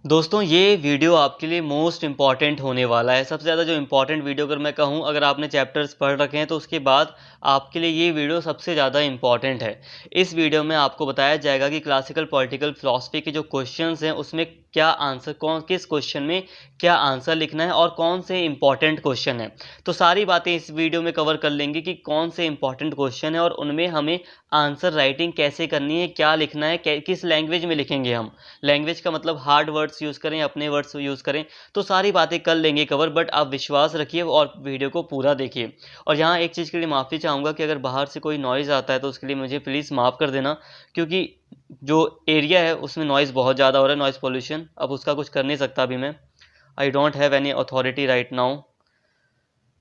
दोस्तों ये वीडियो आपके लिए मोस्ट इम्पॉर्टेंट होने वाला है। सबसे ज़्यादा जो इम्पॉर्टेंट वीडियो अगर मैं कहूँ, अगर आपने चैप्टर्स पढ़ रखे हैं तो उसके बाद आपके लिए ये वीडियो सबसे ज़्यादा इम्पॉर्टेंट है। इस वीडियो में आपको बताया जाएगा कि क्लासिकल पॉलिटिकल फ़िलॉसफ़ी के जो क्वेश्चंस हैं उसमें क्या आंसर, किस क्वेश्चन में क्या आंसर लिखना है और कौन से इम्पॉर्टेंट क्वेश्चन हैं। तो सारी बातें इस वीडियो में कवर कर लेंगे कि कौन से इम्पॉर्टेंट क्वेश्चन है और उनमें हमें आंसर राइटिंग कैसे करनी है, क्या लिखना है, किस लैंग्वेज में लिखेंगे हम। लैंग्वेज का मतलब हार्ड वर्ड्स यूज़ करें, अपने वर्ड्स यूज़ करें, तो सारी बातें कर लेंगे कवर। बट आप विश्वास रखिए और वीडियो को पूरा देखिए। और यहाँ एक चीज़ के लिए माफ़ी चाहूँगा कि अगर बाहर से कोई नॉइज़ आता है तो उसके लिए मुझे प्लीज़ माफ़ कर देना, क्योंकि जो एरिया है उसमें नॉइज़ बहुत ज़्यादा हो रहा है, नॉइज़ पॉल्यूशन। अब उसका कुछ कर नहीं सकता अभी मैं, I don't have any authority right now.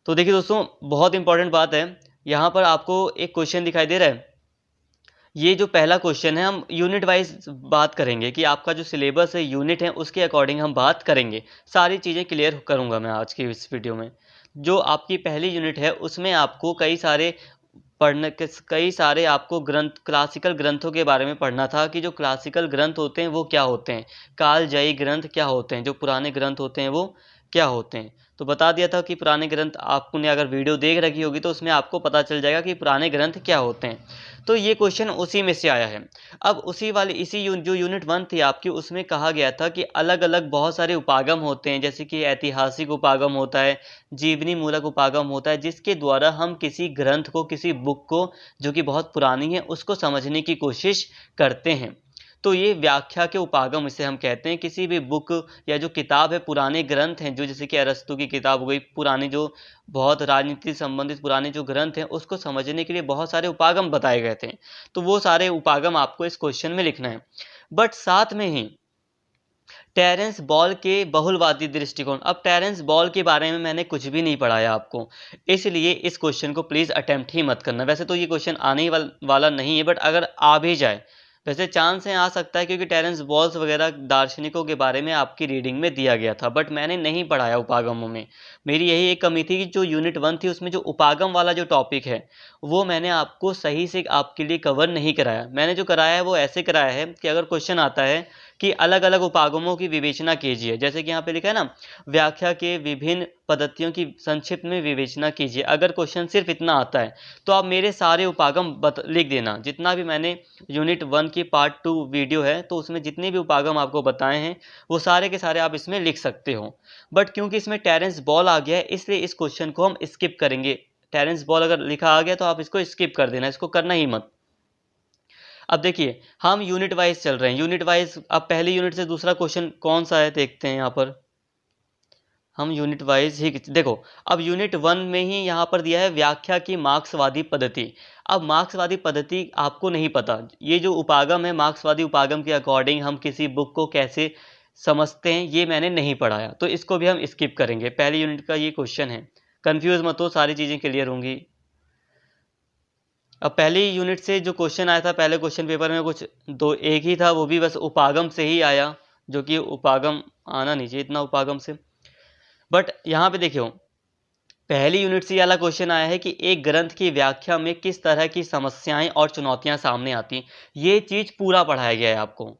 तो देखिए दोस्तों, बहुत इंपॉर्टेंट बात है। यहाँ पर आपको एक क्वेश्चन दिखाई दे रहा है। ये जो पहला क्वेश्चन है, हम यूनिट वाइज बात करेंगे कि आपका जो सिलेबस है, यूनिट है, उसके अकॉर्डिंग हम बात करेंगे। सारी चीज़ें क्लियर करूँगा मैं आज की इस वीडियो में। जो आपकी पहली यूनिट है उसमें आपको कई सारे आपको क्लासिकल ग्रंथों के बारे में पढ़ना था कि जो क्लासिकल ग्रंथ होते हैं वो क्या होते हैं, कालजयी ग्रंथ क्या होते हैं, जो पुराने ग्रंथ होते हैं वो क्या होते हैं। तो बता दिया था कि पुराने ग्रंथ, आपने अगर वीडियो देख रखी होगी तो उसमें आपको पता चल जाएगा कि पुराने ग्रंथ क्या होते हैं। तो ये क्वेश्चन उसी में से आया है। अब जो यूनिट 1 थी आपकी, उसमें कहा गया था कि अलग-अलग बहुत सारे उपागम होते हैं, जैसे कि ऐतिहासिक उपागम होता है, जीवनी मूलक उपागम होता है, जिसके द्वारा हम किसी ग्रंथ को, किसी बुक को जो कि बहुत पुरानी है, उसको समझने की कोशिश करते हैं। तो ये व्याख्या के उपागम इसे हम कहते हैं। किसी भी बुक या जो किताब है, पुराने ग्रंथ हैं, जो जैसे कि अरस्तू की किताब हो गई, पुरानी जो बहुत राजनीति संबंधित पुराने जो ग्रंथ हैं, उसको समझने के लिए बहुत सारे उपागम बताए गए थे। तो वो सारे उपागम आपको इस क्वेश्चन में लिखना है। बट साथ में ही टेरेंस बॉल के बहुलवादी दृष्टिकोण, अब टेरेंस बॉल के बारे में मैंने कुछ भी नहीं पढ़ाया आपको, इसलिए इस क्वेश्चन को प्लीज़ अटेम्प्ट ही मत करना। वैसे तो ये क्वेश्चन आने ही वाला नहीं है, बट अगर आ भी जाए, वैसे चांस है आ सकता है, क्योंकि टेरेंस बॉल्स वगैरह दार्शनिकों के बारे में आपकी रीडिंग में दिया गया था, बट मैंने नहीं पढ़ाया उपागमों में। मेरी यही एक कमी थी कि जो यूनिट 1 थी उसमें जो उपागम वाला जो टॉपिक है वो मैंने आपको सही से आपके लिए कवर नहीं कराया। मैंने जो कराया है वो ऐसे कराया है कि अगर क्वेश्चन आता है कि अलग-अलग उपागमों की विवेचना कीजिए, जैसे कि यहाँ पे लिखा है ना, व्याख्या के विभिन्न पद्धतियों की संक्षिप्त में विवेचना कीजिए। अगर क्वेश्चन सिर्फ इतना आता है तो आप मेरे सारे उपागम लिख देना। जितना भी मैंने यूनिट 1 की पार्ट 2 वीडियो है तो उसमें जितने भी उपागम आपको बताए हैं वो सारे के सारे आप इसमें लिख सकते हो। बट क्योंकि इसमें टेरेंस बॉल आ गया है, इसलिए इस क्वेश्चन को हम स्किप करेंगे। टेरेंस बॉल अगर लिखा आ गया तो आप इसको स्किप कर देना, इसको करना ही मत। अब देखिए, हम यूनिट वाइज चल रहे हैं, यूनिट वाइज। अब पहली यूनिट से दूसरा क्वेश्चन कौन सा है देखते हैं। यहाँ पर हम यूनिट वाइज ही देखो। अब यूनिट 1 में ही यहाँ पर दिया है व्याख्या की मार्क्सवादी पद्धति। अब मार्क्सवादी पद्धति आपको नहीं पता, ये जो उपागम है, मार्क्सवादी उपागम के अकॉर्डिंग हम किसी बुक को कैसे समझते हैं, ये मैंने नहीं पढ़ाया, तो इसको भी हम स्किप करेंगे। पहली यूनिट का ये क्वेश्चन है, कंफ्यूज मत हो, सारी चीज़ें क्लियर होंगी। अब पहली यूनिट से जो क्वेश्चन आया था पहले क्वेश्चन पेपर में, कुछ दो एक ही था, वो भी बस उपागम से ही आया, जो कि उपागम आना नहीं चाहिए इतना उपागम से। बट यहाँ पे देखियो, पहली यूनिट से ये वाला क्वेश्चन आया है कि एक ग्रंथ की व्याख्या में किस तरह की समस्याएं और चुनौतियां सामने आती। ये चीज़ पूरा पढ़ाया गया है आपको।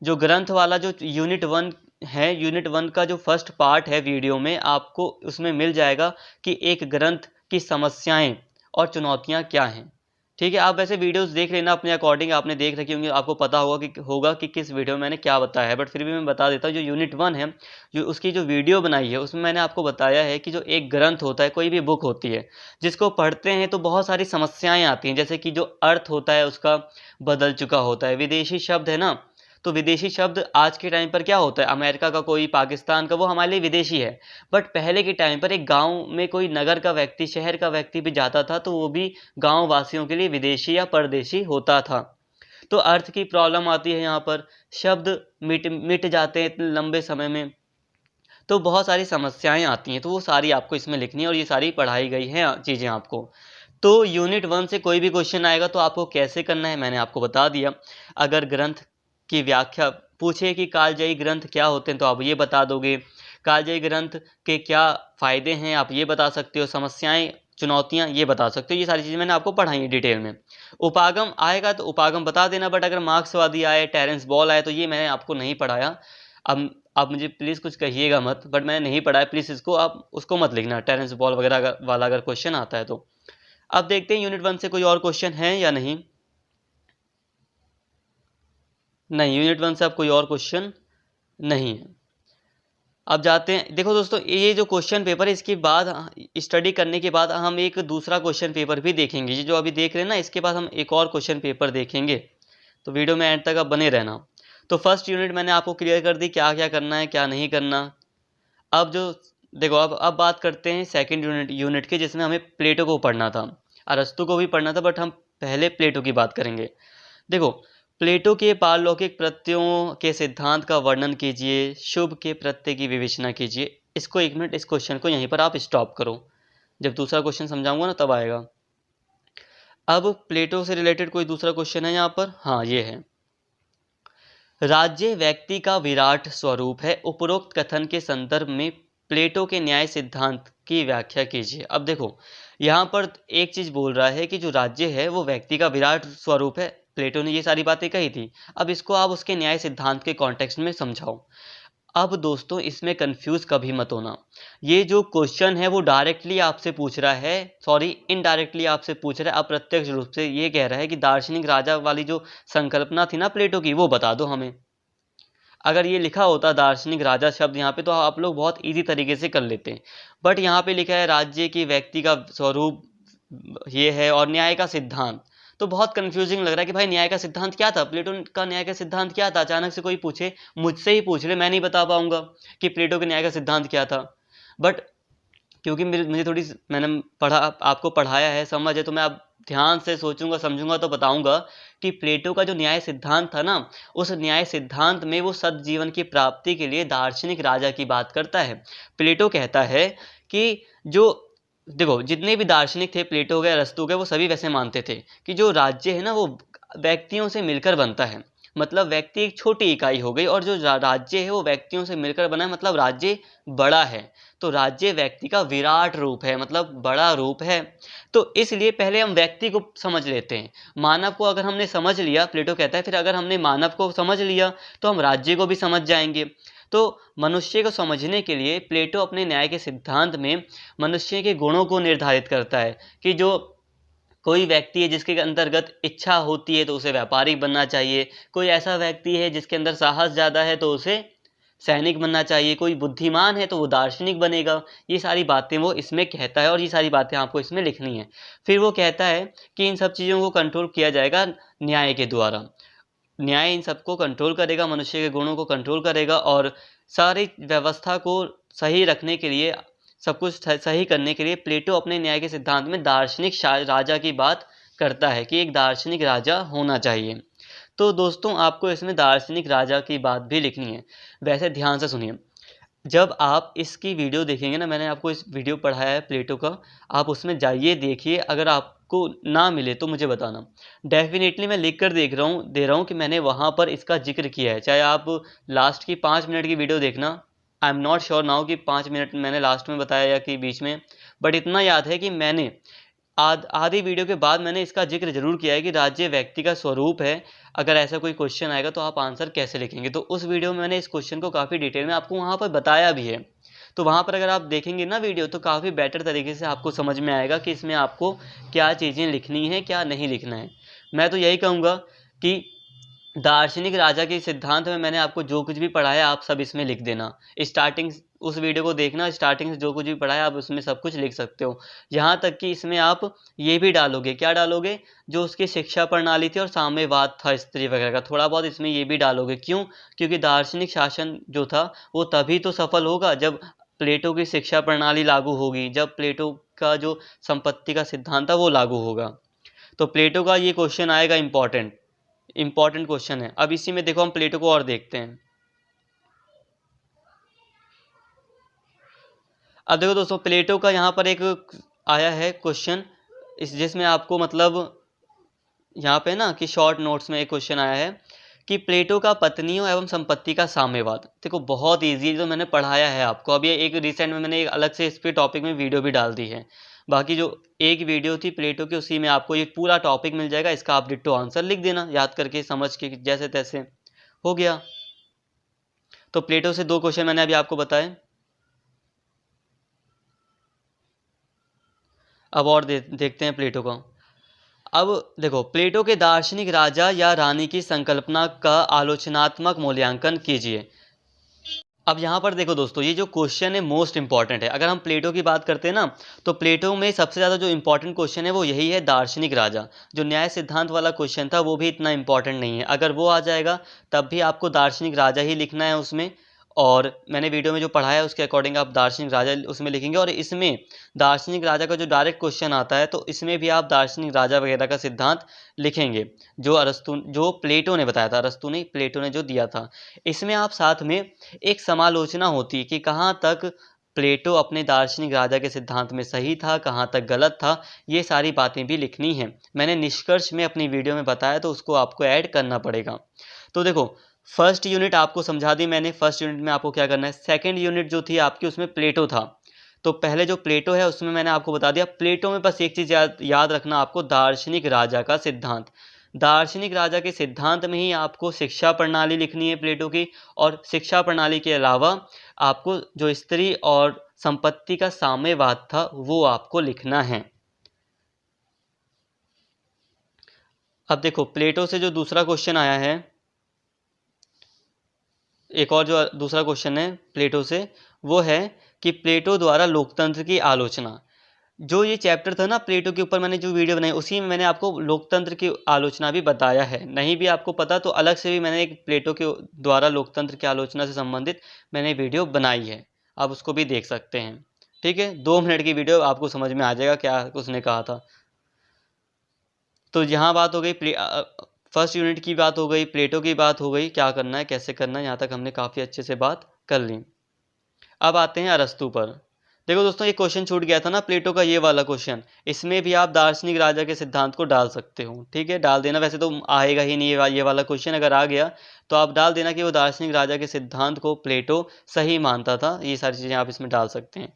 जो ग्रंथ वाला जो यूनिट 1 है, यूनिट 1 का जो फर्स्ट पार्ट है वीडियो में, आपको उसमें मिल जाएगा कि एक ग्रंथ की समस्याएं और चुनौतियां क्या हैं। ठीक है, आप वैसे वीडियोस देख लेना अपने अकॉर्डिंग, आपने देख रखी होंगी, आपको पता होगा कि किस वीडियो में मैंने क्या बताया है, बट फिर भी मैं बता देता हूँ। जो यूनिट 1 है, जो उसकी जो वीडियो बनाई है, उसमें मैंने आपको बताया है कि जो एक ग्रंथ होता है, कोई भी बुक होती है, जिसको पढ़ते हैं तो बहुत सारी समस्याएं आती हैं। जैसे कि जो अर्थ होता है उसका बदल चुका होता है, विदेशी शब्द है ना, तो विदेशी शब्द आज के टाइम पर क्या होता है, अमेरिका का कोई, पाकिस्तान का, वो हमारे लिए विदेशी है। बट पहले के टाइम पर एक गांव में कोई नगर का व्यक्ति, शहर का व्यक्ति भी जाता था तो वो भी गांव वासियों के लिए विदेशी या परदेशी होता था। तो अर्थ की प्रॉब्लम आती है यहाँ पर, शब्द मिट मिट जाते हैं इतने लंबे समय में, तो बहुत सारी समस्याएं आती हैं। तो वो सारी आपको इसमें लिखनी है और ये सारी पढ़ाई गई हैं चीज़ें आपको। तो यूनिट 1 से कोई भी क्वेश्चन आएगा तो आपको कैसे करना है मैंने आपको बता दिया। अगर ग्रंथ की व्याख्या पूछे कि कालजयी ग्रंथ क्या होते हैं तो आप ये बता दोगे, कालजयी ग्रंथ के क्या फ़ायदे हैं आप ये बता सकते हो, समस्याएं चुनौतियां ये बता सकते हो। ये सारी चीज़ें मैंने आपको पढ़ाई है डिटेल में। उपागम आएगा तो उपागम बता देना, बट अगर मार्क्सवादी आए, टेरेंस बॉल आए, तो ये मैंने आपको नहीं पढ़ाया। अब आप मुझे प्लीज़ कुछ कहिएगा मत, बट मैंने नहीं पढ़ा है, प्लीज़ इसको आप उसको मत लिखना, टेरेंस बॉल वगैरह वाला अगर क्वेश्चन आता है तो। अब देखते हैं यूनिट 1 से कोई और क्वेश्चन है या नहीं। नहीं, यूनिट 1 से अब कोई और क्वेश्चन नहीं है। अब जाते हैं, देखो दोस्तों ये जो क्वेश्चन पेपर है इसके बाद स्टडी करने के बाद हम एक दूसरा क्वेश्चन पेपर भी देखेंगे। ये जो अभी देख रहे हैं ना, इसके बाद हम एक और क्वेश्चन पेपर देखेंगे, तो वीडियो में एंड तक आप बने रहना। तो फर्स्ट यूनिट मैंने आपको क्लियर कर दी क्या क्या करना है क्या नहीं करना। अब जो देखो अब बात करते हैं सेकंड यूनिट की, जिसमें हमें प्लेटो को पढ़ना था, अरस्तु को भी पढ़ना था, बट हम पहले प्लेटो की बात करेंगे। देखो, प्लेटो के पारलौकिक प्रत्ययों के सिद्धांत का वर्णन कीजिए, शुभ के प्रत्यय की विवेचना कीजिए। इसको 1 मिनट, इस क्वेश्चन को यहीं पर आप स्टॉप करो, जब दूसरा क्वेश्चन समझाऊंगा ना तब आएगा। अब प्लेटो से रिलेटेड कोई दूसरा क्वेश्चन है यहाँ पर, हाँ ये है, राज्य व्यक्ति का विराट स्वरूप है, उपरोक्त कथन के संदर्भ में प्लेटो के न्याय सिद्धांत की व्याख्या कीजिए। अब देखो यहाँ पर एक चीज बोल रहा है कि जो राज्य है वो व्यक्ति का विराट स्वरूप है, प्लेटो ने ये सारी बातें कही थी। अब इसको आप उसके न्याय सिद्धांत के कॉन्टेक्स्ट में समझाओ। अब दोस्तों इसमें कंफ्यूज कभी मत होना, ये जो क्वेश्चन है वो डायरेक्टली आपसे पूछ रहा है, सॉरी इनडायरेक्टली आपसे पूछ रहा है, अप्रत्यक्ष रूप से ये कह रहा है कि दार्शनिक राजा वाली जो संकल्पना थी ना प्लेटो की, वो बता दो हमें। अगर ये लिखा होता दार्शनिक राजा शब्द यहाँ पे तो आप लोग बहुत इजी तरीके से कर लेते हैं, बट यहाँ पे लिखा है राज्य की व्यक्ति का स्वरूप ये है और न्याय का सिद्धांत, तो बहुत कंफ्यूजिंग लग रहा है कि भाई न्याय का सिद्धांत क्या था, प्लेटो का न्याय का सिद्धांत क्या था। अचानक से कोई पूछे, मुझसे ही पूछ ले, मैं नहीं बता पाऊंगा कि प्लेटो के न्याय का सिद्धांत क्या था। बट क्योंकि मुझे थोड़ी, मैंने पढ़ा, आपको पढ़ाया है, समझ है, तो मैं अब ध्यान से सोचूंगा समझूंगा तो बताऊंगा कि प्लेटो का जो न्याय सिद्धांत था ना, उस न्याय सिद्धांत में वो सद्जीवन की प्राप्ति के लिए दार्शनिक राजा की बात करता है। प्लेटो कहता है कि जो, देखो जितने भी दार्शनिक थे, प्लेटो गए अरस्तु गए, वो सभी वैसे मानते थे कि जो राज्य है ना वो व्यक्तियों से मिलकर बनता है, मतलब व्यक्ति एक छोटी इकाई हो गई और जो राज्य है वो व्यक्तियों से मिलकर बना है, मतलब राज्य बड़ा है। तो राज्य व्यक्ति का विराट रूप है, मतलब बड़ा रूप है। तो इसलिए पहले हम व्यक्ति को समझ लेते हैं, मानव को अगर हमने समझ लिया, प्लेटो कहता है, फिर अगर हमने मानव को समझ लिया तो हम राज्य को भी समझ जाएंगे। तो मनुष्य को समझने के लिए प्लेटो अपने न्याय के सिद्धांत में मनुष्य के गुणों को निर्धारित करता है कि जो कोई व्यक्ति है जिसके अंतर्गत इच्छा होती है तो उसे व्यापारी बनना चाहिए, कोई ऐसा व्यक्ति है जिसके अंदर साहस ज़्यादा है तो उसे सैनिक बनना चाहिए, कोई बुद्धिमान है तो वो दार्शनिक बनेगा। ये सारी बातें वो इसमें कहता है और ये सारी बातें आपको इसमें लिखनी है। फिर वो कहता है कि इन सब चीज़ों को कंट्रोल किया जाएगा न्याय के द्वारा, न्याय इन सबको कंट्रोल करेगा, मनुष्य के गुणों को कंट्रोल करेगा और सारी व्यवस्था को सही रखने के लिए, सब कुछ सही करने के लिए प्लेटो अपने न्याय के सिद्धांत में दार्शनिक राजा की बात करता है कि एक दार्शनिक राजा होना चाहिए। तो दोस्तों आपको इसमें दार्शनिक राजा की बात भी लिखनी है। वैसे ध्यान से सुनिए, जब आप इसकी वीडियो देखेंगे ना, मैंने आपको इस वीडियो पढ़ाया है प्लेटो का, आप उसमें जाइए देखिए, अगर आपको ना मिले तो मुझे बताना। डेफिनेटली मैं लिख कर दे रहा हूँ कि मैंने वहाँ पर इसका जिक्र किया है, चाहे आप लास्ट की 5 मिनट की वीडियो देखना। I am not sure now कि 5 मिनट मैंने लास्ट में बताया या कि बीच में, बट इतना याद है कि मैंने आधी वीडियो के बाद मैंने इसका जिक्र जरूर किया है कि राज्य व्यक्ति का स्वरूप है। अगर ऐसा कोई क्वेश्चन आएगा तो आप आंसर कैसे लिखेंगे, तो उस वीडियो में मैंने इस क्वेश्चन को काफ़ी डिटेल में आपको वहाँ पर बताया भी है। तो वहाँ पर अगर आप देखेंगे ना वीडियो तो काफ़ी बेटर तरीके से आपको समझ में आएगा कि इसमें आपको क्या चीज़ें लिखनी है क्या नहीं लिखना है। मैं तो यही कहूँगा कि दार्शनिक राजा के सिद्धांत में मैंने आपको जो कुछ भी पढ़ाया आप सब इसमें लिख देना। स्टार्टिंग उस वीडियो को देखना, स्टार्टिंग से जो कुछ भी पढ़ाया आप उसमें सब कुछ लिख सकते हो। यहाँ तक कि इसमें आप ये भी डालोगे, क्या डालोगे, जो उसकी शिक्षा प्रणाली थी और साम्यवाद था स्त्री वगैरह का, थोड़ा बहुत इसमें ये भी डालोगे। क्यों? क्योंकि दार्शनिक शासन जो था वो तभी तो सफल होगा जब प्लेटो की शिक्षा प्रणाली लागू होगी, जब प्लेटो का जो संपत्ति का सिद्धांत था वो लागू होगा। तो प्लेटो का ये क्वेश्चन आएगा, इंपॉर्टेंट क्वेश्चन है। अब इसी में देखो हम प्लेटो को और देखते हैं। अब देखो दोस्तों प्लेटो का यहाँ पर एक आया है क्वेश्चन, जिसमें आपको मतलब यहाँ पे ना कि शॉर्ट नोट्स में एक क्वेश्चन आया है कि प्लेटो का पत्नियों एवं संपत्ति का साम्यवाद। देखो बहुत इजी, जो मैंने पढ़ाया है आपको। अब ये एक रिसेंट में मैंने एक अलग से इस पे टॉपिक में वीडियो भी डाल दी है। बाकी जो एक वीडियो थी प्लेटो की उसी में आपको ये पूरा टॉपिक मिल जाएगा। इसका आप डिट्टो आंसर लिख देना याद करके, समझ के, जैसे तैसे हो गया। तो प्लेटो से 2 क्वेश्चन मैंने अभी आपको बताए। अब और देखते हैं प्लेटो का। अब देखो, प्लेटो के दार्शनिक राजा या रानी की संकल्पना का आलोचनात्मक मूल्यांकन कीजिए। अब यहाँ पर देखो दोस्तों, ये जो क्वेश्चन है मोस्ट इंपॉर्टेंट है। अगर हम प्लेटो की बात करते हैं ना, तो प्लेटो में सबसे ज़्यादा जो इंपॉर्टेंट क्वेश्चन है वो यही है, दार्शनिक राजा। जो न्याय सिद्धांत वाला क्वेश्चन था वो भी इतना इंपॉर्टेंट नहीं है। अगर वो आ जाएगा तब भी आपको दार्शनिक राजा ही लिखना है उसमें, और मैंने वीडियो में जो पढ़ाया है उसके अकॉर्डिंग आप दार्शनिक राजा उसमें लिखेंगे। और इसमें दार्शनिक राजा का जो डायरेक्ट क्वेश्चन आता है तो इसमें भी आप दार्शनिक राजा वगैरह का सिद्धांत लिखेंगे, जो प्लेटो ने बताया था, अरस्तु नहीं, प्लेटो ने जो दिया था। इसमें आप साथ में एक समालोचना होती है कि कहाँ तक प्लेटो अपने दार्शनिक राजा के सिद्धांत में सही था, कहाँ तक गलत था, ये सारी बातें भी लिखनी है। मैंने निष्कर्ष में अपनी वीडियो में बताया, तो उसको आपको ऐड करना पड़ेगा। तो देखो, फर्स्ट यूनिट आपको समझा दी मैंने। फर्स्ट यूनिट में आपको क्या करना है, सेकंड यूनिट जो थी आपकी उसमें प्लेटो था। तो पहले जो प्लेटो है उसमें मैंने आपको बता दिया। प्लेटो में बस एक चीज़ याद रखना आपको, दार्शनिक राजा का सिद्धांत। दार्शनिक राजा के सिद्धांत में ही आपको शिक्षा प्रणाली लिखनी है प्लेटो की, और शिक्षा प्रणाली के अलावा आपको जो स्त्री और संपत्ति का साम्यवाद था वो आपको लिखना है। अब देखो, प्लेटो से जो दूसरा क्वेश्चन आया है, एक और जो दूसरा क्वेश्चन है प्लेटो से, वो है कि प्लेटो द्वारा लोकतंत्र की आलोचना। जो ये चैप्टर था ना प्लेटो के ऊपर, मैंने जो वीडियो बनाई उसी में मैंने आपको लोकतंत्र की आलोचना भी बताया है। नहीं भी आपको पता तो अलग से भी मैंने एक प्लेटो के द्वारा लोकतंत्र की आलोचना से संबंधित मैंने वीडियो बनाई है, आप उसको भी देख सकते हैं। ठीक है, 2 मिनट की वीडियो, आपको समझ में आ जाएगा क्या उसने कहा था। तो यहाँ बात हो गई फर्स्ट यूनिट की बात हो गई, प्लेटो की बात हो गई, क्या करना है कैसे करना है, यहाँ तक हमने काफ़ी अच्छे से बात कर ली। अब आते हैं अरस्तु पर। देखो दोस्तों, ये क्वेश्चन छूट गया था ना प्लेटो का, ये वाला क्वेश्चन, इसमें भी आप दार्शनिक राजा के सिद्धांत को डाल सकते हो। ठीक है, डाल देना। वैसे तो आएगा ही नहीं ये वाला क्वेश्चन, अगर आ गया तो आप डाल देना कि वो दार्शनिक राजा के सिद्धांत को प्लेटो सही मानता था। ये सारी चीज़ें आप इसमें डाल सकते हैं।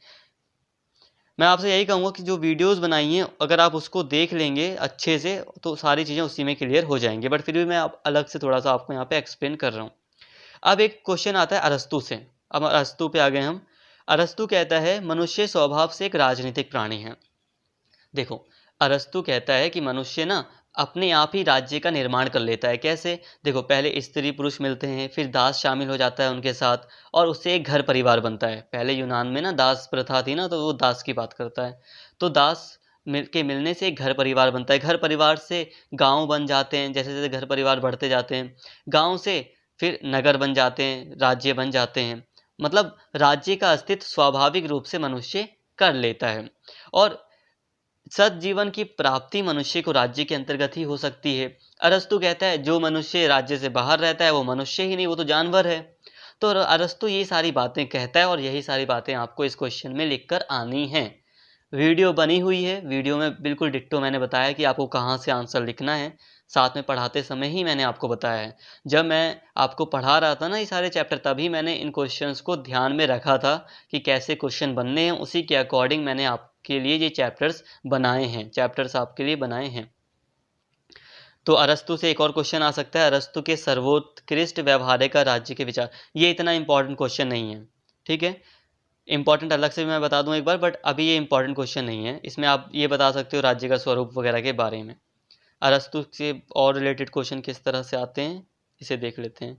मैं आपसे यही कहूँगा कि जो वीडियोस बनाई हैं अगर आप उसको देख लेंगे अच्छे से तो सारी चीज़ें उसी में क्लियर हो जाएंगी, बट फिर भी मैं आप अलग से थोड़ा सा आपको यहाँ पे एक्सप्लेन कर रहा हूँ। अब एक क्वेश्चन आता है अरस्तु से। अब अरस्तु पे आ गए हम। अरस्तु कहता है मनुष्य स्वभाव से एक राजनीतिक प्राणी है। देखो, अरस्तु कहता है कि मनुष्य ना अपने आप ही राज्य का निर्माण कर लेता है। कैसे? देखो, पहले स्त्री पुरुष मिलते हैं, फिर दास शामिल हो जाता है उनके साथ, और उससे एक घर परिवार बनता है। पहले यूनान में ना दास प्रथा थी ना, तो वो दास की बात करता है। तो दास के मिलने से एक घर परिवार बनता है। घर परिवार से गांव बन जाते हैं, जैसे जैसे घर परिवार बढ़ते जाते हैं। गांव से फिर नगर बन जाते हैं, राज्य बन जाते हैं। मतलब राज्य का अस्तित्व स्वाभाविक रूप से मनुष्य कर लेता है। और सद्जीवन की प्राप्ति मनुष्य को राज्य के अंतर्गत ही हो सकती है। अरस्तु कहता है जो मनुष्य राज्य से बाहर रहता है वो मनुष्य ही नहीं, वो तो जानवर है। तो अरस्तु ये सारी बातें कहता है, और यही सारी बातें आपको इस क्वेश्चन में लिखकर आनी हैं। वीडियो बनी हुई है, वीडियो में बिल्कुल डिट्टो मैंने बताया कि आपको कहाँ से आंसर लिखना है। साथ में पढ़ाते समय ही मैंने आपको बताया है। जब मैं आपको पढ़ा रहा था ना ये सारे चैप्टर, तभी मैंने इन क्वेश्चंस को ध्यान में रखा था कि कैसे क्वेश्चन बनने हैं। उसी के अकॉर्डिंग मैंने आपके लिए ये चैप्टर्स बनाए हैं, चैप्टर्स आपके लिए बनाए हैं। तो अरस्तु से एक और क्वेश्चन आ सकता है, अरस्तु के सर्वोत्कृष्ट व्यवहार्य का राज्य के विचार। ये इतना इंपॉर्टेंट क्वेश्चन नहीं है, ठीक है। इंपॉर्टेंट अलग से मैं बता दूं एक बार, बट अभी ये इंपॉर्टेंट क्वेश्चन नहीं है। इसमें आप ये बता सकते हो राज्य का स्वरूप वगैरह के बारे में। अरस्तु से और रिलेटेड क्वेश्चन किस तरह से आते हैं इसे देख लेते हैं।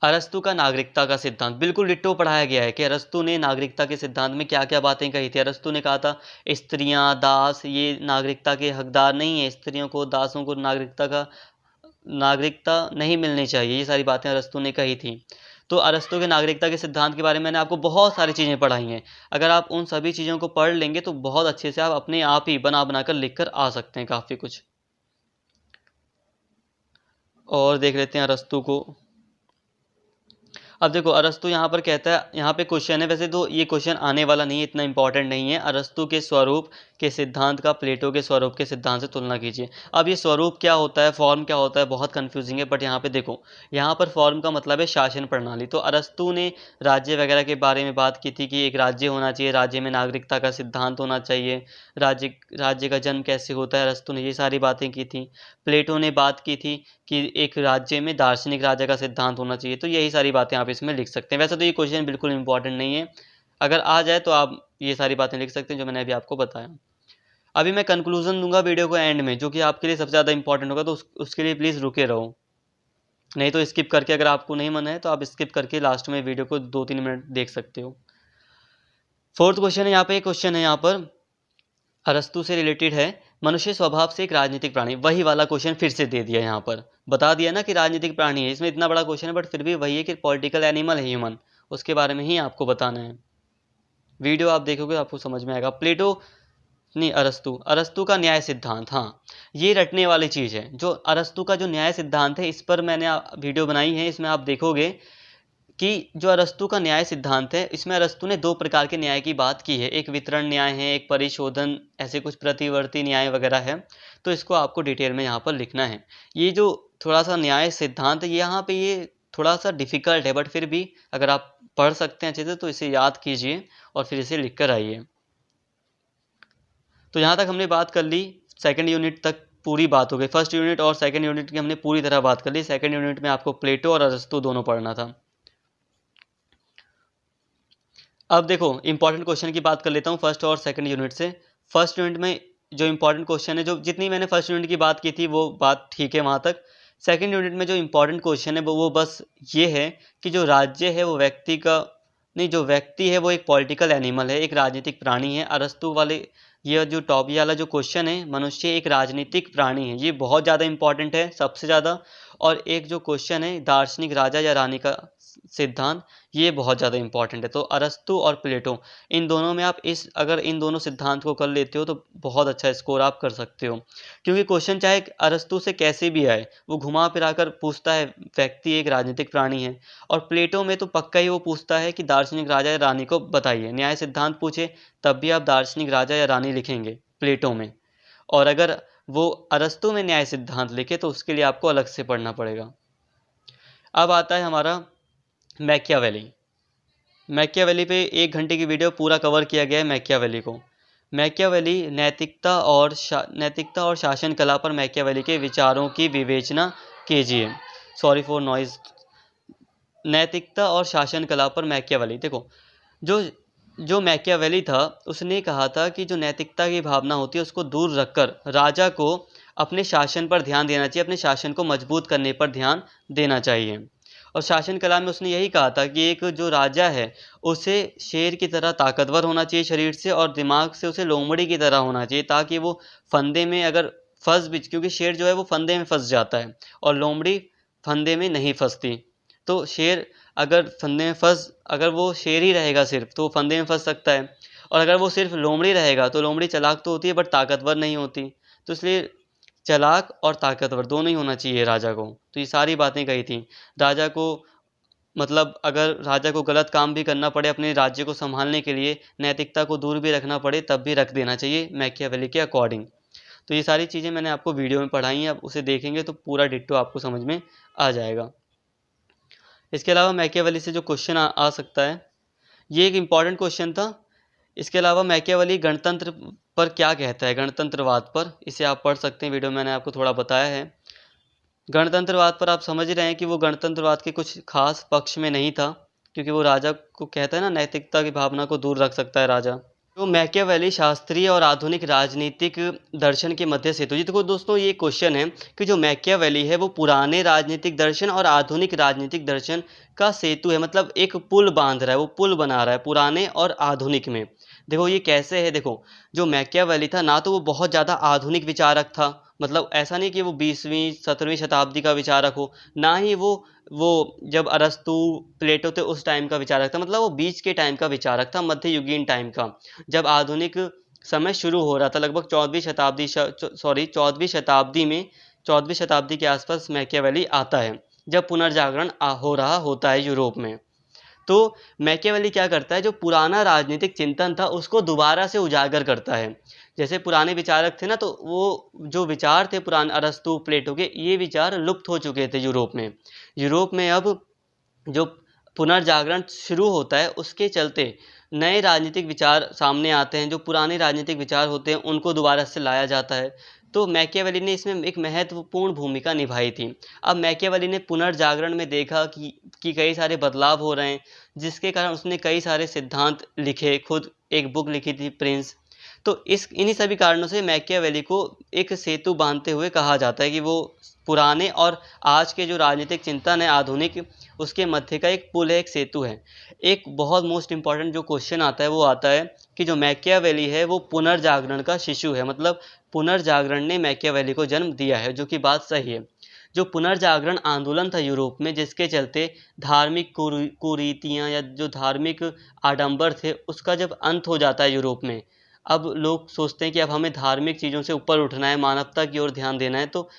अरस्तु का नागरिकता का सिद्धांत बिल्कुल डिट्टो पढ़ाया गया है कि अरस्तु ने नागरिकता के सिद्धांत में क्या क्या बातें कही थी। अरस्तु ने कहा था स्त्रियां, दास ये नागरिकता के हकदार नहीं है, स्त्रियों को, दासों को नागरिकता नहीं मिलनी चाहिए। ये सारी बातें अरस्तु ने कही थी। तो अरस्तु के नागरिकता के सिद्धांत के बारे में मैंने आपको बहुत सारी चीज़ें पढ़ाई हैं। अगर आप उन सभी चीज़ों को पढ़ लेंगे तो बहुत अच्छे से आप अपने आप ही बना बनाकर लिख कर आ सकते हैं काफ़ी कुछ। और देख लेते हैं अरस्तु को। अब देखो, अरस्तु यहाँ पर कहता है, यहाँ पे क्वेश्चन है, वैसे तो ये क्वेश्चन आने वाला नहीं है, इतना इंपॉर्टेंट नहीं है। अरस्तु के स्वरूप के सिद्धांत का प्लेटो के स्वरूप के सिद्धांत से तुलना कीजिए। अब ये स्वरूप क्या होता है, फॉर्म क्या होता है, बहुत कन्फ्यूजिंग है, बट यहाँ पे देखो, यहाँ पर फॉर्म का मतलब है शासन प्रणाली। तो अरस्तु ने राज्य वगैरह के बारे में बात की थी कि एक राज्य होना चाहिए, राज्य में नागरिकता का सिद्धांत होना चाहिए, राज्य का जन्म कैसे होता है, अरस्तु ने ये सारी बातें की थी। प्लेटो ने बात की थी कि एक राज्य में दार्शनिक राजा का सिद्धांत होना चाहिए। तो यही सारी बातें आप इसमें लिख सकते हैं। वैसे तो ये क्वेश्चन बिल्कुल इंपॉर्टेंट नहीं है, अगर आ जाए तो आप ये सारी बातें लिख सकते हैं जो मैंने अभी आपको बताया। अभी मैं कंक्लूजन दूंगा वीडियो को एंड में, जो कि आपके लिए सबसे ज़्यादा इंपॉर्टेंट होगा, तो उसके लिए प्लीज़ रुके रहो, नहीं तो स्किप करके, अगर आपको नहीं मन है तो आप स्किप करके लास्ट में वीडियो को 2-3 मिनट देख सकते हो। फोर्थ क्वेश्चन है यहाँ पे, क्वेश्चन है यहाँ पर अरस्तु से रिलेटेड है, मनुष्य स्वभाव से एक राजनीतिक प्राणी। वही वाला क्वेश्चन फिर से दे दिया, यहाँ पर बता दिया ना कि राजनीतिक प्राणी है, इसमें इतना बड़ा क्वेश्चन है बट फिर भी वही है कि पॉलिटिकल एनिमल है ह्यूमन, उसके बारे में ही आपको बताना है। वीडियो आप देखोगे आपको समझ में आएगा। प्लेटो नहीं, अरस्तु का न्याय सिद्धांत, हाँ ये रटने वाली चीज़ है। जो अरस्तु का जो न्याय सिद्धांत है, इस पर मैंने वीडियो बनाई है, इसमें आप देखोगे कि जो अरस्तु का न्याय सिद्धांत है, इसमें अरस्तु ने 2 प्रकार के न्याय की बात की है, एक वितरण न्याय है, एक परिशोधन, ऐसे कुछ प्रतिवर्ती न्याय वगैरह है। तो इसको आपको डिटेल में यहाँ पर लिखना है। ये जो थोड़ा सा न्याय सिद्धांत है, यहाँ पे ये थोड़ा सा डिफिकल्ट है, बट फिर भी अगर आप पढ़ सकते हैं अच्छे से तो इसे याद कीजिए और फिर इसे लिख कर आइए। तो यहाँ तक हमने बात कर ली, सेकंड यूनिट तक पूरी बात हो गई। फर्स्ट यूनिट और सेकंड यूनिट की हमने पूरी तरह बात कर ली। सेकंड यूनिट में आपको प्लेटो और अरस्तु दोनों पढ़ना था। अब देखो इंपॉर्टेंट क्वेश्चन की बात कर लेता हूँ फर्स्ट और सेकंड यूनिट से। फर्स्ट यूनिट में जो इंपॉर्टेंट क्वेश्चन है, जो जितनी मैंने फर्स्ट यूनिट की बात की थी वो बात ठीक है वहाँ तक। सेकंड यूनिट में जो इंपॉर्टेंट क्वेश्चन है वो बस ये है कि जो राज्य है वो व्यक्ति का नहीं, जो व्यक्ति है वो एक पॉलिटिकल एनिमल है, एक राजनीतिक प्राणी है। अरस्तु वाले ये जो टॉप वाला जो क्वेश्चन है, मनुष्य एक राजनीतिक प्राणी है, ये बहुत ज़्यादा इंपॉर्टेंट है, सबसे ज़्यादा। और एक जो क्वेश्चन है दार्शनिक राजा या रानी का सिद्धांत, ये बहुत ज़्यादा इंपॉर्टेंट है। तो अरस्तु और प्लेटो, इन दोनों में आप अगर इन दोनों सिद्धांत को कर लेते हो तो बहुत अच्छा स्कोर आप कर सकते हो। क्योंकि क्वेश्चन चाहे अरस्तु से कैसे भी आए, वो घुमा फिरा कर पूछता है व्यक्ति एक राजनीतिक प्राणी है। और प्लेटो में तो पक्का ही वो पूछता है कि दार्शनिक राजा या रानी को बताइए। न्याय सिद्धांत पूछे तब भी आप दार्शनिक राजा या रानी लिखेंगे प्लेटो में, और अगर वो अरस्तु में न्याय सिद्धांत लिखे तो उसके लिए आपको अलग से पढ़ना पड़ेगा। अब आता है हमारा मैकियावेली पे 1 घंटे की वीडियो पूरा कवर किया गया है मैकियावेली को। मैकियावेली नैतिकता और शासन कला पर मैकियावेली के विचारों की विवेचना कीजिए। Sorry for noise. नैतिकता और शासन कला पर मैकियावेली, देखो जो मैकियावेली था उसने कहा था कि जो नैतिकता की भावना होती है उसको दूर रखकर राजा को अपने शासन पर ध्यान देना चाहिए, अपने शासन को मजबूत करने पर ध्यान देना चाहिए। और शासन कला में उसने यही कहा था कि एक जो राजा है उसे शेर की तरह ताकतवर होना चाहिए शरीर से, और दिमाग से उसे लोमड़ी की तरह होना चाहिए, ताकि वो फंदे में अगर फंस भी, क्योंकि शेर जो है वो फंदे में फंस जाता है और लोमड़ी फंदे में नहीं फंसती। तो शेर अगर फंदे में अगर वो शेर ही रहेगा सिर्फ तो वो फंदे में फंस सकता है, और अगर वो सिर्फ लोमड़ी रहेगा तो लोमड़ी चालाक तो होती है बट ताकतवर नहीं होती। तो इसलिए चालाक और ताकतवर दोनों ही होना चाहिए राजा को। तो ये सारी बातें कही थी राजा को, मतलब अगर राजा को गलत काम भी करना पड़े अपने राज्य को संभालने के लिए, नैतिकता को दूर भी रखना पड़े तब भी रख देना चाहिए मैकियावेली के अकॉर्डिंग। तो ये सारी चीज़ें मैंने आपको वीडियो में पढ़ाई हैं, अब उसे देखेंगे तो पूरा डिट्टो आपको समझ में आ जाएगा। इसके अलावा मैकियावेली से जो क्वेश्चन आ सकता है, ये एक इम्पॉर्टेंट क्वेश्चन था। इसके अलावा मैकियावेली गणतंत्र पर क्या कहता है, गणतंत्रवाद पर, इसे आप पढ़ सकते हैं, वीडियो में मैंने आपको थोड़ा बताया है। गणतंत्रवाद पर आप समझ रहे हैं कि वो गणतंत्रवाद के कुछ खास पक्ष में नहीं था, क्योंकि वो राजा को कहता है ना, नैतिकता की भावना को दूर रख सकता है राजा। तो मैकियावेली शास्त्रीय और आधुनिक राजनीतिक दर्शन के मध्य सेतु। जी देखो दोस्तों, ये क्वेश्चन है कि जो मैकियावेली है वो पुराने राजनीतिक दर्शन और आधुनिक राजनीतिक दर्शन का सेतु है, मतलब एक पुल बांध रहा है, वो पुल बना रहा है पुराने और आधुनिक में। देखो ये कैसे है, देखो जो मैकियावेली था ना तो वो बहुत ज़्यादा आधुनिक विचारक था, मतलब ऐसा नहीं कि वो 20वीं 17वीं शताब्दी का विचारक हो, ना ही वो जब अरस्तु प्लेटो थे उस टाइम का विचारक था, मतलब वो बीच के टाइम का विचारक था, मध्ययुगीन टाइम का, जब आधुनिक समय शुरू हो रहा था, लगभग 14वीं शताब्दी के आसपास मैकियावेली आता है, जब पुनर्जागरण हो रहा होता है यूरोप में। तो मैकियावेली क्या करता है, जो पुराना राजनीतिक चिंतन था उसको दोबारा से उजागर करता है। जैसे पुराने विचारक थे ना, तो वो जो विचार थे पुराने अरस्तु प्लेटो के, ये विचार लुप्त हो चुके थे यूरोप में। यूरोप में अब जो पुनर्जागरण शुरू होता है उसके चलते नए राजनीतिक विचार सामने आते हैं, जो पुराने राजनीतिक विचार होते हैं उनको दोबारा से लाया जाता है। तो मैकियावेली ने इसमें एक महत्वपूर्ण भूमिका निभाई थी। अब मैकियावेली ने पुनर्जागरण में देखा कि कई सारे बदलाव हो रहे हैं, जिसके कारण उसने कई सारे सिद्धांत लिखे, खुद एक बुक लिखी थी प्रिंस। तो इन्हीं सभी कारणों से मैकियावेली को एक सेतु बांधते हुए कहा जाता है कि वो पुराने और आज के जो राजनीतिक चिंतन है आधुनिक, उसके मध्य का एक पुल है, एक सेतु है। एक बहुत मोस्ट इम्पॉर्टेंट जो क्वेश्चन आता है वो आता है कि जो मैकियावेली है वो पुनर्जागरण का शिशु है, मतलब पुनर्जागरण ने मैकियावेली को जन्म दिया है, जो कि बात सही है। जो पुनर्जागरण आंदोलन था यूरोप में, जिसके चलते धार्मिक कुरीतियाँ या जो धार्मिक आडंबर थे उसका जब अंत हो जाता है यूरोप में, अब लोग सोचते हैं कि अब हमें धार्मिक चीज़ों से ऊपर उठना है, मानवता की ओर ध्यान देना है, तो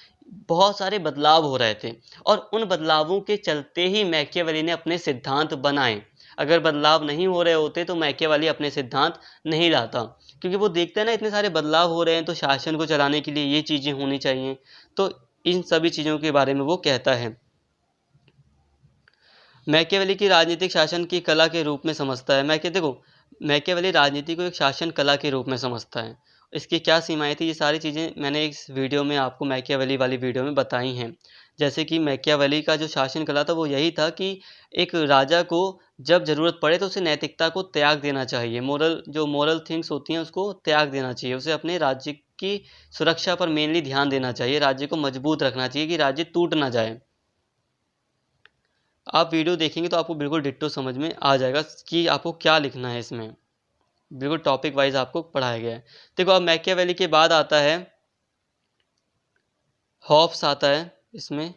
बहुत सारे बदलाव हो रहे थे और उन बदलावों के चलते ही मैकियावेली ने अपने सिद्धांत बनाए। अगर बदलाव नहीं हो रहे होते तो मैकियावेली अपने सिद्धांत नहीं लाता, क्योंकि वो देखता है ना इतने सारे बदलाव हो रहे हैं तो शासन को चलाने के लिए ये चीज़ें होनी चाहिए, तो इन सभी चीज़ों के बारे में वो कहता है। मैकियावेली की राजनीतिक शासन की कला के रूप में समझता है। मैकियावेली राजनीति को एक शासन कला के रूप में समझता है। इसकी क्या सीमाएं थी, ये सारी चीज़ें मैंने इस वीडियो में आपको मैकियावेली वाली वीडियो में बताई हैं। जैसे कि मैकियावेली का जो शासन कला था वो यही था कि एक राजा को जब ज़रूरत पड़े तो उसे नैतिकता को त्याग देना चाहिए, मोरल थिंग्स होती हैं उसको त्याग देना चाहिए, उसे अपने राज्य की सुरक्षा पर मेनली ध्यान देना चाहिए, राज्य को मजबूत रखना चाहिए कि राज्य टूट ना जाए। आप वीडियो देखेंगे तो आपको बिल्कुल डिट्टो समझ में आ जाएगा कि आपको क्या लिखना है, इसमें बिल्कुल टॉपिक वाइज आपको पढ़ाया गया है। देखो अब मैकियावेली के बाद आता है हॉब्स आता है। इसमें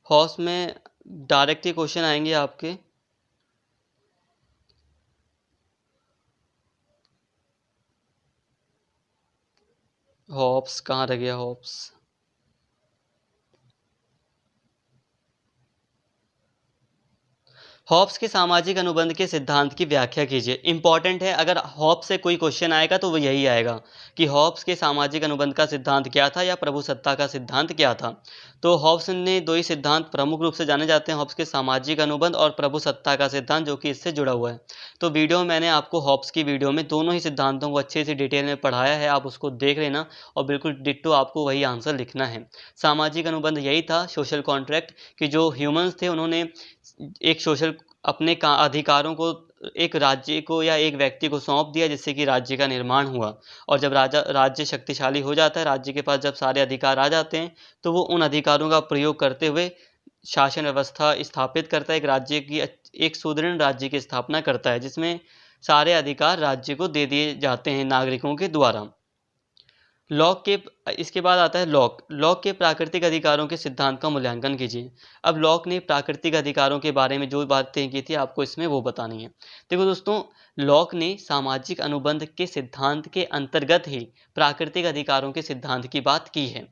हॉब्स में डायरेक्ट ही क्वेश्चन आएंगे आपके। हॉब्स कहाँ रह गया, हॉब्स हॉब्स के सामाजिक अनुबंध के सिद्धांत की व्याख्या कीजिए। इंपॉर्टेंट है, अगर हॉब्स से कोई क्वेश्चन आएगा तो वो यही आएगा कि हॉब्स के सामाजिक अनुबंध का सिद्धांत क्या था या प्रभुसत्ता का सिद्धांत क्या था। तो हॉब्स ने दो ही सिद्धांत प्रमुख रूप से जाने जाते हैं, हॉब्स के सामाजिक अनुबंध और प्रभुसत्ता का सिद्धांत, जो कि इससे जुड़ा हुआ है। तो वीडियो में मैंने आपको हॉब्स की वीडियो में दोनों ही सिद्धांतों को अच्छे से डिटेल में पढ़ाया है, आप उसको देख लेना और बिल्कुल डिट्टो आपको वही आंसर लिखना है। सामाजिक अनुबंध यही था, सोशल कॉन्ट्रैक्ट, कि जो ह्यूमंस थे उन्होंने एक सोशल अपने अधिकारों को एक राज्य को या एक व्यक्ति को सौंप दिया, जिससे कि राज्य का निर्माण हुआ। और जब राज्य शक्तिशाली हो जाता है, राज्य के पास जब सारे अधिकार आ जाते हैं, तो वो उन अधिकारों का प्रयोग करते हुए शासन व्यवस्था स्थापित करता है, एक राज्य की एक सुदृढ़ राज्य की स्थापना करता है, जिसमें सारे अधिकार राज्य को दे दिए जाते हैं नागरिकों के द्वारा। इसके बाद आता है लॉक के प्राकृतिक अधिकारों के सिद्धांत का मूल्यांकन कीजिए। अब लॉक ने प्राकृतिक अधिकारों के बारे में जो बातें की थी आपको इसमें वो बतानी है। देखो दोस्तों, लॉक ने सामाजिक अनुबंध के सिद्धांत के अंतर्गत ही प्राकृतिक अधिकारों के सिद्धांत की बात की है।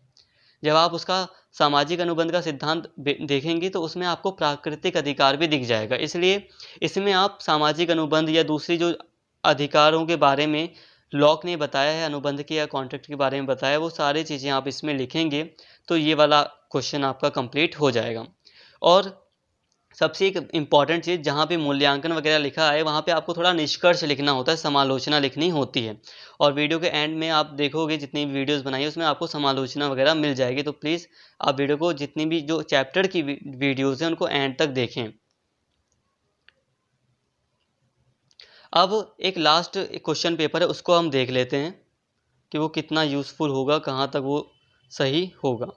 जब आप उसका सामाजिक अनुबंध का सिद्धांत देखेंगे तो उसमें आपको प्राकृतिक अधिकार भी दिख जाएगा, इसलिए इसमें आप सामाजिक अनुबंध या दूसरी जो अधिकारों के बारे में लॉक ने बताया है, अनुबंध के या कॉन्ट्रैक्ट के बारे में बताया, वो सारी चीज़ें आप इसमें लिखेंगे तो ये वाला क्वेश्चन आपका कंप्लीट हो जाएगा। और सबसे एक इम्पॉर्टेंट चीज़, जहाँ पे मूल्यांकन वगैरह लिखा है वहाँ पे आपको थोड़ा निष्कर्ष लिखना होता है, समालोचना लिखनी होती है। और वीडियो के एंड में आप देखोगे जितनी भी वीडियोस बनाई है उसमें आपको समालोचना वगैरह मिल जाएगी, तो प्लीज़ आप वीडियो को जितनी भी जो चैप्टर की वीडियोज़ हैं उनको एंड तक देखें। अब एक लास्ट क्वेश्चन पेपर है, उसको हम देख लेते हैं कि वो कितना यूज़फुल होगा, कहाँ तक वो सही होगा।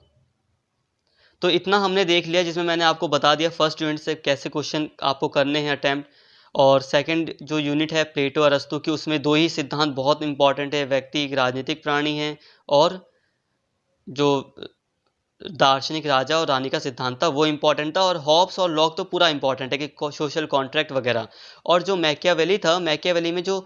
तो इतना हमने देख लिया, जिसमें मैंने आपको बता दिया फर्स्ट यूनिट से कैसे क्वेश्चन आपको करने हैं अटैम्प्ट, और सेकंड जो यूनिट है प्लेटो अरस्तु की, उसमें दो ही सिद्धांत बहुत इंपॉर्टेंट है, व्यक्ति एक राजनीतिक प्राणी है और जो दार्शनिक राजा और रानी का सिद्धांत था वो इम्पॉर्टेंट था। और हॉब्स और लॉक तो पूरा इम्पॉर्टेंट है कि सोशल कॉन्ट्रैक्ट वगैरह। और जो मैकियावेली था, मैकियावेली में जो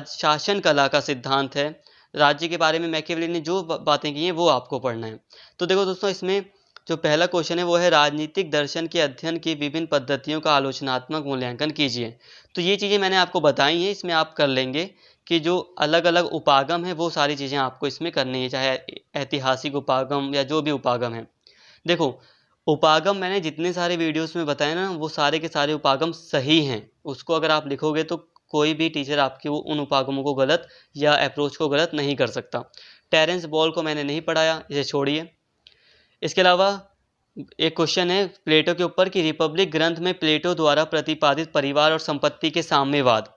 शासन कला का सिद्धांत है, राज्य के बारे में मैकियावेली ने जो बातें की हैं वो आपको पढ़ना है। तो देखो दोस्तों, इसमें जो पहला क्वेश्चन है वो है राजनीतिक दर्शन के अध्ययन की विभिन्न पद्धतियों का आलोचनात्मक मूल्यांकन कीजिए। तो ये चीज़ें मैंने आपको बताई हैं, इसमें आप कर लेंगे कि जो अलग अलग उपागम है वो सारी चीज़ें आपको इसमें करनी है, चाहे ऐतिहासिक उपागम या जो भी उपागम है। देखो, उपागम मैंने जितने सारे वीडियोस में बताए ना, वो सारे के सारे उपागम सही हैं। उसको अगर आप लिखोगे तो कोई भी टीचर आपके वो उन उपागमों को गलत या अप्रोच को गलत नहीं कर सकता। टेरेंस बॉल को मैंने नहीं पढ़ाया, इसे छोड़िए। इसके अलावा एक क्वेश्चन है प्लेटो के ऊपर कि रिपब्लिक ग्रंथ में प्लेटो द्वारा प्रतिपादित परिवार और संपत्ति के साम्यवाद।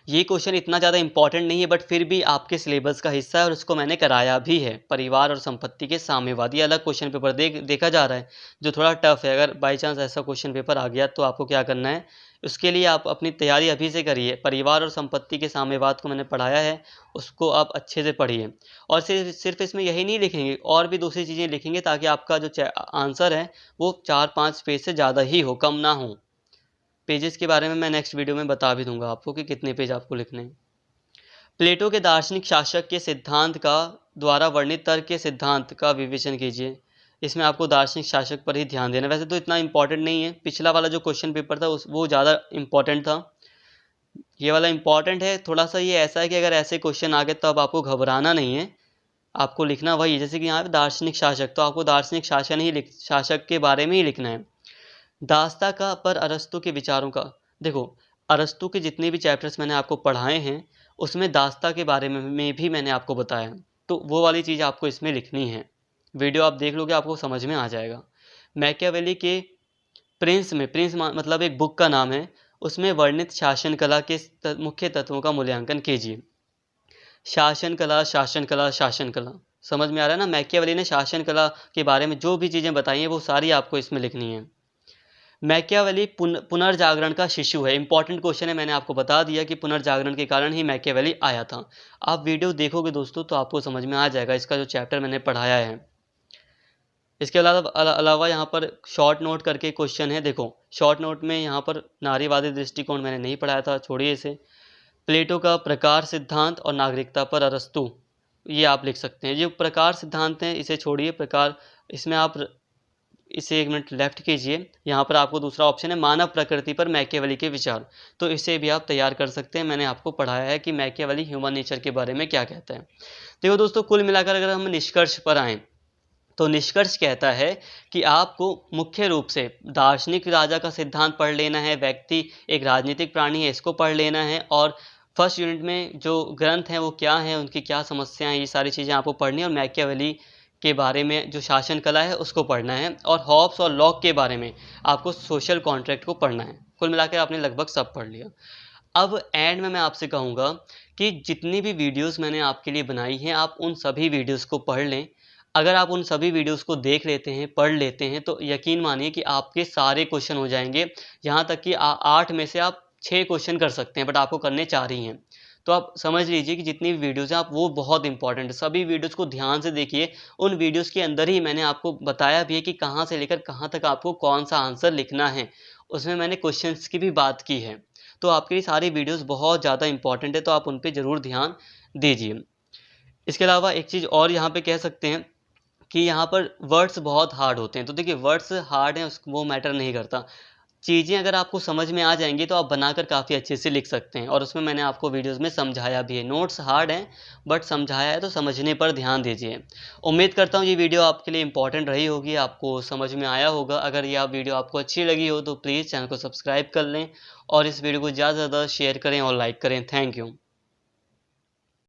ये क्वेश्चन इतना ज़्यादा इंपॉर्टेंट नहीं है, बट फिर भी आपके सिलेबस का हिस्सा है और उसको मैंने कराया भी है। परिवार और संपत्ति के साम्यवाद, ये अलग क्वेश्चन पेपर देखा जा रहा है, जो थोड़ा टफ है। अगर बाई चांस ऐसा क्वेश्चन पेपर आ गया तो आपको क्या करना है, उसके लिए आप अपनी तैयारी अभी से करिए। परिवार और संपत्ति के साम्यवाद को मैंने पढ़ाया है, उसको आप अच्छे से पढ़िए। और सिर्फ इसमें यही नहीं लिखेंगे, और भी दूसरी चीज़ें लिखेंगे, ताकि आपका जो आंसर है वो 4-5 पेज से ज़्यादा ही हो, कम ना हो। पेजेस के बारे में मैं नेक्स्ट वीडियो में बता भी दूंगा आपको कि कितने पेज आपको लिखने हैं। प्लेटो के दार्शनिक शासक के सिद्धांत का द्वारा वर्णित तर्क के सिद्धांत का विवेचन कीजिए। इसमें आपको दार्शनिक शासक पर ही ध्यान देना। वैसे तो इतना इंपॉर्टेंट नहीं है, पिछला वाला जो क्वेश्चन पेपर था वो ज़्यादा इंपॉर्टेंट था। ये वाला इंपॉर्टेंट है थोड़ा सा। ये ऐसा है कि अगर ऐसे क्वेश्चन आ गए तो अब आपको घबराना नहीं है, आपको लिखना वही, जैसे कि यहाँ पे दार्शनिक शासक, तो आपको दार्शनिक शासक के बारे में ही लिखना है। दास्ता का पर अरस्तु के विचारों का। देखो, अरस्तु के जितने भी चैप्टर्स मैंने आपको पढ़ाए हैं उसमें दास्ता के बारे में भी मैंने आपको बताया, तो वो वाली चीज़ आपको इसमें लिखनी है। वीडियो आप देख लोगे आपको समझ में आ जाएगा। मैकियावेली के प्रिंस में, मतलब एक बुक का नाम है, उसमें वर्णित शासन कला के मुख्य तत्वों का मूल्यांकन कीजिए। शासन कला, शासन कला, शासन कला, समझ में आ रहा है ना। मैकियावेली ने शासन कला के बारे में जो भी चीज़ें बताई हैं वो सारी आपको इसमें लिखनी है। मैकियावेली पुनर्जागरण का शिशु है। इंपॉर्टेंट क्वेश्चन है, मैंने आपको बता दिया कि पुनर्जागरण के कारण ही मैकियावेली आया था। आप वीडियो देखोगे दोस्तों तो आपको समझ में आ जाएगा इसका जो चैप्टर मैंने पढ़ाया है। इसके अलावा यहाँ पर शॉर्ट नोट करके क्वेश्चन है। देखो, शॉर्ट नोट में यहाँ पर नारीवादी दृष्टिकोण मैंने नहीं पढ़ाया था, छोड़िए इसे। प्लेटो का प्रकार सिद्धांत और नागरिकता पर अरस्तु, ये आप लिख सकते हैं। जो प्रकार सिद्धांत हैं इसे छोड़िए। प्रकार, इसमें आप इसे 1 मिनट लेफ्ट कीजिए। यहाँ पर आपको दूसरा ऑप्शन है मानव प्रकृति पर मैकियावेली के विचार, तो इसे भी आप तैयार कर सकते हैं। मैंने आपको पढ़ाया है कि मैकियावेली ह्यूमन नेचर के बारे में क्या कहता है। देखो दोस्तों, कुल मिलाकर अगर हम निष्कर्ष पर आएँ तो निष्कर्ष कहता है कि आपको मुख्य रूप से दार्शनिक राजा का सिद्धांत पढ़ लेना है, व्यक्ति एक राजनीतिक प्राणी है इसको पढ़ लेना है, और फर्स्ट यूनिट में जो ग्रंथ हैं वो क्या हैं, उनकी क्या समस्याएं हैं, ये सारी चीज़ें आपको पढ़नी है। और मैकियावेली के बारे में जो शासन कला है उसको पढ़ना है, और हॉब्स और लॉक के बारे में आपको सोशल कॉन्ट्रैक्ट को पढ़ना है। कुल मिलाकर आपने लगभग सब पढ़ लिया। अब एंड में मैं आपसे कहूँगा कि जितनी भी वीडियोस मैंने आपके लिए बनाई हैं आप उन सभी वीडियोस को पढ़ लें। अगर आप उन सभी वीडियोस को देख लेते हैं, पढ़ लेते हैं, तो यकीन मानिए कि आपके सारे क्वेश्चन हो जाएंगे। यहाँ तक कि 8 में से आप 6 क्वेश्चन कर सकते हैं, बट आपको करने 4 ही हैं। तो आप समझ लीजिए कि जितनी भी वीडियोस हैं आप वो बहुत इंपॉर्टेंट है। सभी वीडियोस को ध्यान से देखिए। उन वीडियोस के अंदर ही मैंने आपको बताया भी है कि कहाँ से लेकर कहाँ तक आपको कौन सा आंसर लिखना है। उसमें मैंने क्वेश्चंस की भी बात की है। तो आपके लिए सारी वीडियोस बहुत ज़्यादा इंपॉर्टेंट है, तो आप उन पर ज़रूर ध्यान दीजिए। इसके अलावा एक चीज़ और यहाँ पे कह सकते हैं कि यहाँ पर वर्ड्स बहुत हार्ड होते हैं। तो देखिए, वर्ड्स हार्ड हैं वो मैटर नहीं करता। चीज़ें अगर आपको समझ में आ जाएंगी तो आप बनाकर काफ़ी अच्छे से लिख सकते हैं, और उसमें मैंने आपको वीडियोस में समझाया भी है। नोट्स हार्ड हैं बट समझाया है, तो समझने पर ध्यान दीजिए। उम्मीद करता हूँ ये वीडियो आपके लिए इंपॉर्टेंट रही होगी, आपको समझ में आया होगा। अगर यह वीडियो आपको अच्छी लगी हो तो प्लीज़ चैनल को सब्सक्राइब कर लें, और इस वीडियो को ज़्यादा से ज़्यादा शेयर करें और लाइक करें। Thank you.